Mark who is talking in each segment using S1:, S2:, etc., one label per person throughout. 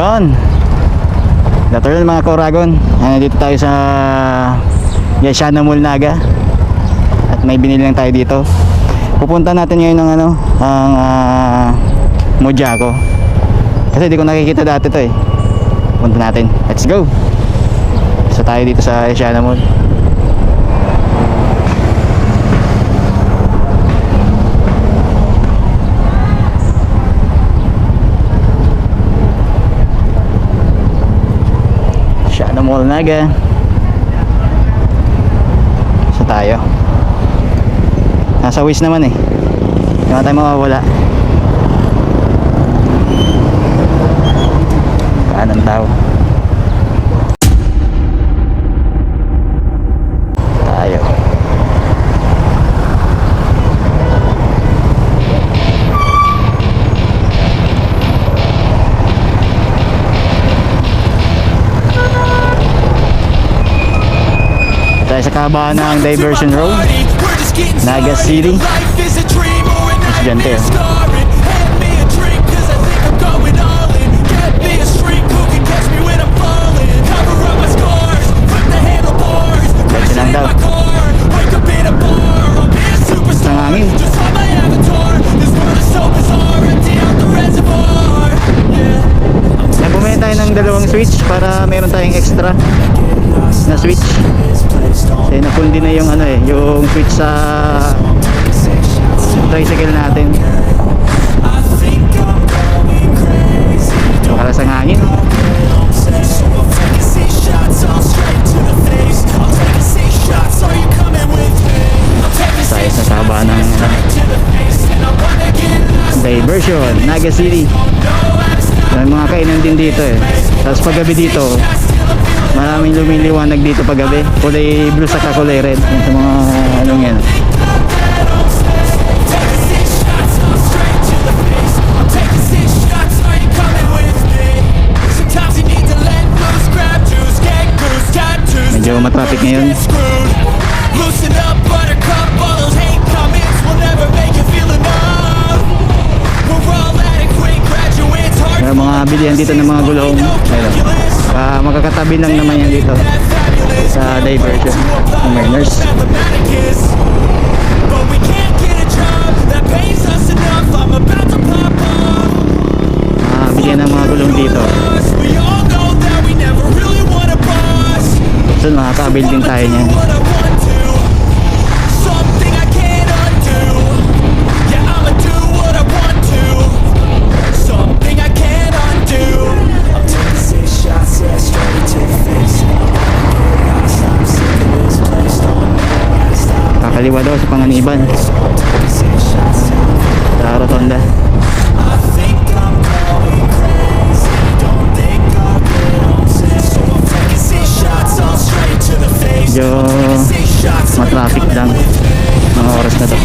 S1: Yun. Natural mga Koragon. Dito tayo sa Yashana Mall Naga. At may binili lang tayo dito. Pupunta natin ngayon ng ang Mojako. Kasi di ko nakikita dati to eh. Punta natin. Let's go. Isa tayo dito sa Yashana Mall. Yashana Mall Naga. Isa tayo. Nasa Wish naman eh. Hindi naman tayo mawawala. Kanan tao. Tayo. Tayo sa kahabaan ng Diversion Road, Naga City. Estudyante oh. Diretso lang daw. Ang hangin. Bumili tayo ng dalawang switch para meron tayong extra na switch. Kasi napundi na yung yung switch sa tricycle natin. Makalas ang hangin. Tayo sa saba ng Diversion, Naga City. May mga kainan din dito eh. Tapos paggabi dito, maraming lumiliwanag dito paggabi. Kulay blue saka kulay red. Yung sa mga anong yan. Medyo matraffic ngayon. May mga bilihan dito ng mga gulong. Makakatabi lang naman yan dito sa Diversion ng miners. Bilihan ng mga gulong dito. So makakabil din tayo niyan. Kakaliwa daw sa Panganiban sa Rotonda. Medyo matraffic lang mga oras na to.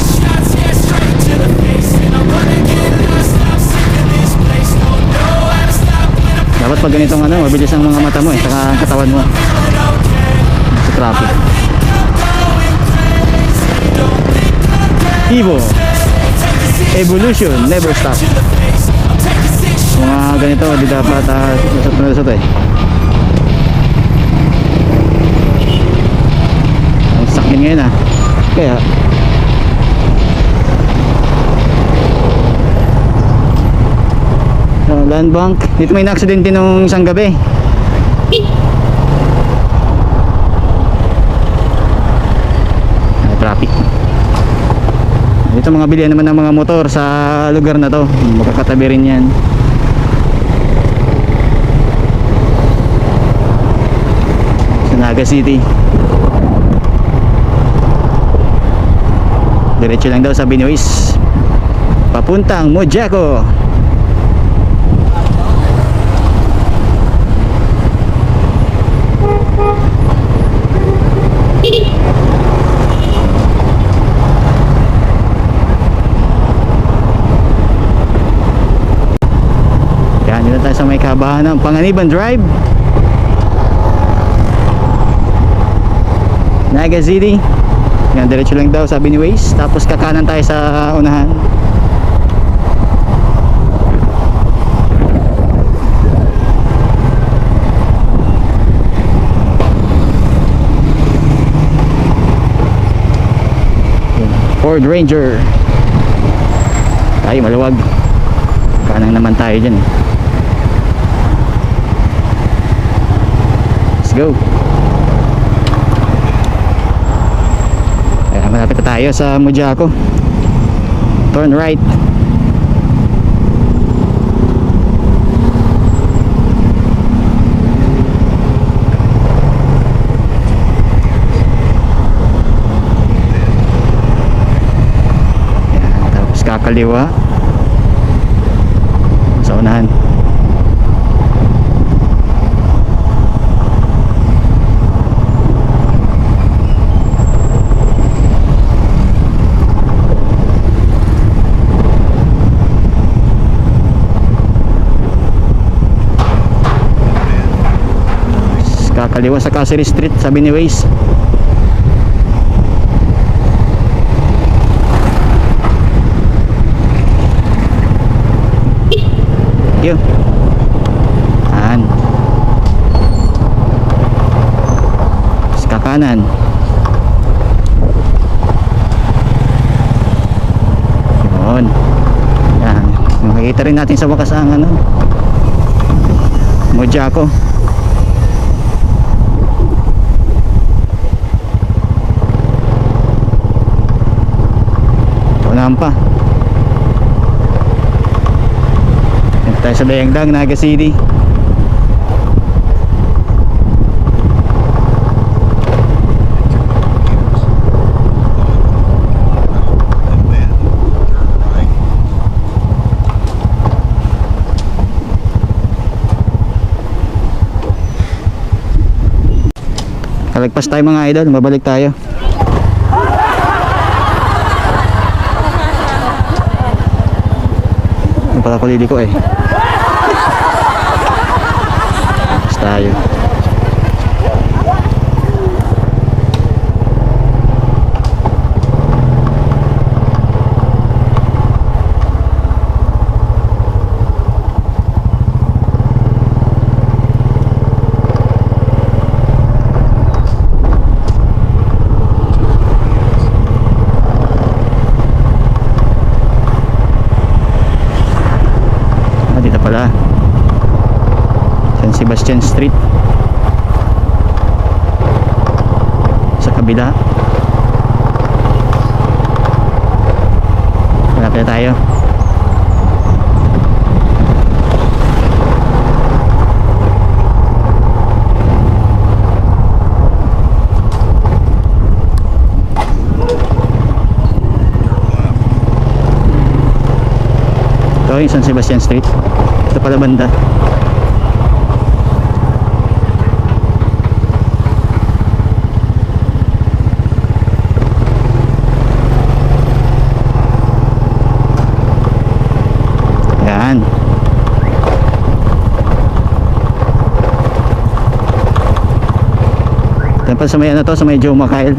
S1: Dapat pag ganitong mabilis ang mga mata mo eh, saka ang katawan mo sa traffic. Evo Evolution, never stop. Mga ganito di dapat lusot eh. Ang sakit ngayon kaya land bank. Dito may na-aksidente nung isang gabi. Traffic. Dito mga bilihan naman ng mga motor sa lugar na to. Makakatabi rin yan. Sa Naga City. Diretso lang daw sa Binois papuntang Mojako. Yan, dito tayo sa may kabahan ng Panganiban Drive, Naga City. Yan, diretso lang daw sa Binois. Tapos kakanan tayo sa unahan. Ford Ranger. Ay, maluwag. Kanang naman tayo dyan. Let's go. Ayan, malapit na tayo sa Mojaco. Turn right. Ayan, tapos kakaliwa sa unahan. Kakaliwa sa Caceres Street, sabi ni Waze. Yun. Ayan. Tapos kakanan. Yun. Yan. Makikita rin natin sa wakas ang ano, Mojaco. Pa. Ito tayo sa Dayangdang, Naga City. Kalagpas tayo mga idol, babalik tayo. Pala kulili ko eh. Tapos tayo. Pala San Sebastian Street sa kabila. Malapit na tayo. Ito yung San Sebastian Street. Ito pala banda. Yan. Ito pa sa may ano to, sa may Joe Makail.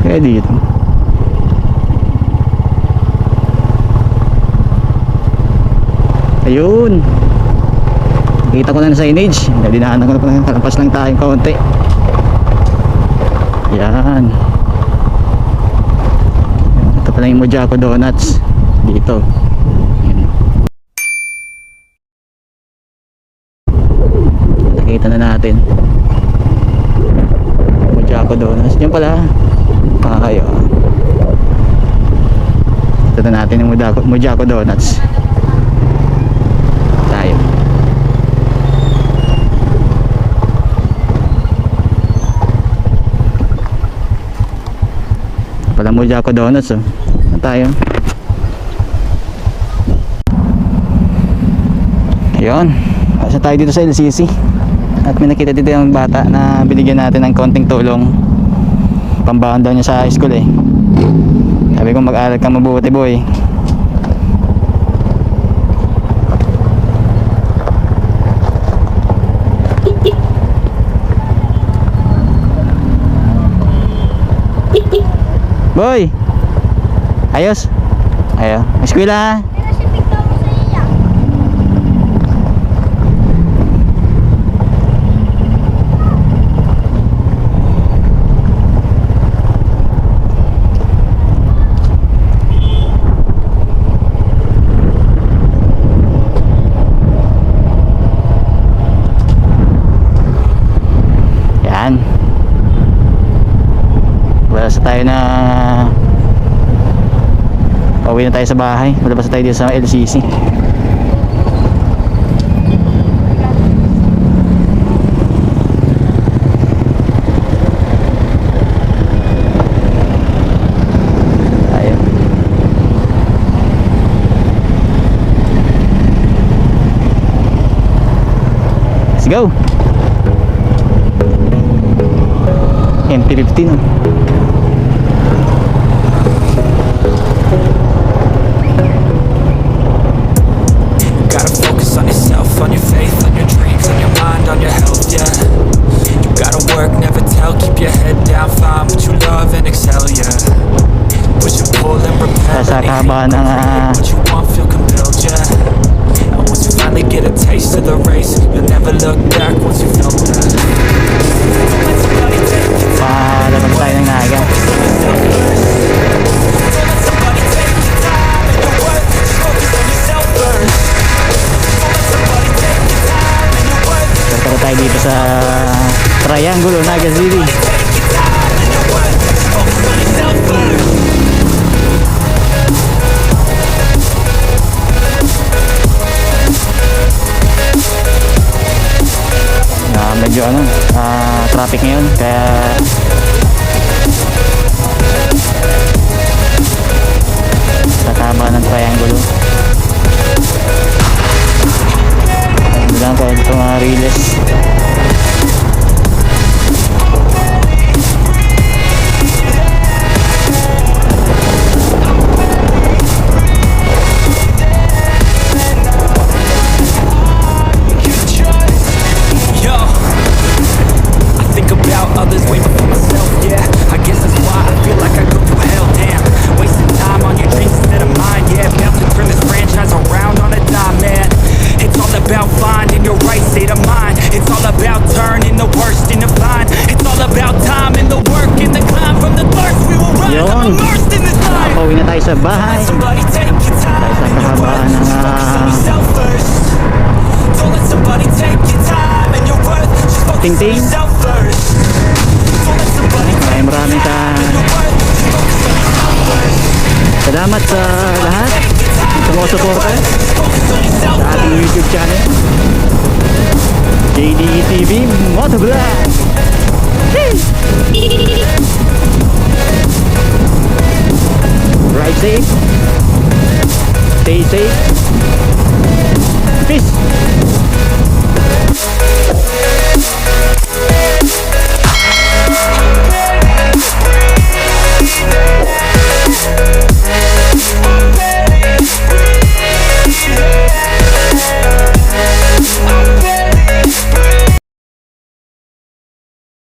S1: Kaya dito ayun, kita ko na sa signage. Dinaanan ko na pa, kalampas lang tayo kaunti. Yan. Ito pala yung Mojaco Donuts dito. Yan. Nakita na natin Mojaco Donuts. Yan pala. Ayo. Ito na natin yung Mojaco Donuts. Tayo. Pala Mojaco Donuts oh. Tayo. Ayun. Asa tayo dito sa LCC. At may nakita dito yung bata na binigyan natin ng konting tulong. Pambaon daw niya sa high school eh. Sabi ko mag-aral ka mabuti boy. Boy! Ayos? Ayo. Eskwela ha?
S2: Pero si Victor mo sa iya.
S1: Yan. Wala sa tayo na pauwi na tayo sa bahay. Malabas na tayo dito sa LCC. Ayun. Let's go. MT-15.
S3: Gotta focus on yourself, on your faith, on your dreams, on your mind, on your health, yeah. You gotta work, never tell, keep your head down, find what you love and excel, yeah. Push and pull and repel,
S1: Sa kahabaan ng
S3: what you want, feel compelled, yeah. And once you finally get a taste of the race, you'll never look back once you felt that.
S1: palabas tayo ng Naga. Tara tayo dito sa Triangulo, Naga City. Medyo traffic ngayon kaya sa tama ng Triangulo. Ano lang tayo dito mga riles.
S3: Others way before myself, yeah. I guess that's why I feel like I go through hell, damn. Wasting time on your dreams instead of mine, yeah. About to turn this franchise around on a dime, man. It's all about finding your right state of mind. It's all about turning the worst into fine. It's all about time and the work and the climb from the thirst. We will rise up immersed in this life.
S1: Pauwi na tayo sa bahay.
S3: Somebody take your time and your worth. Just focus on yourself first. Don't let somebody take your time and your worth. Just focus on yourself first.
S1: Maraming salamat sa lahat sa mga suporta sa ating YouTube channel JDE TV Motovlog. Ride safe, stay safe, peace.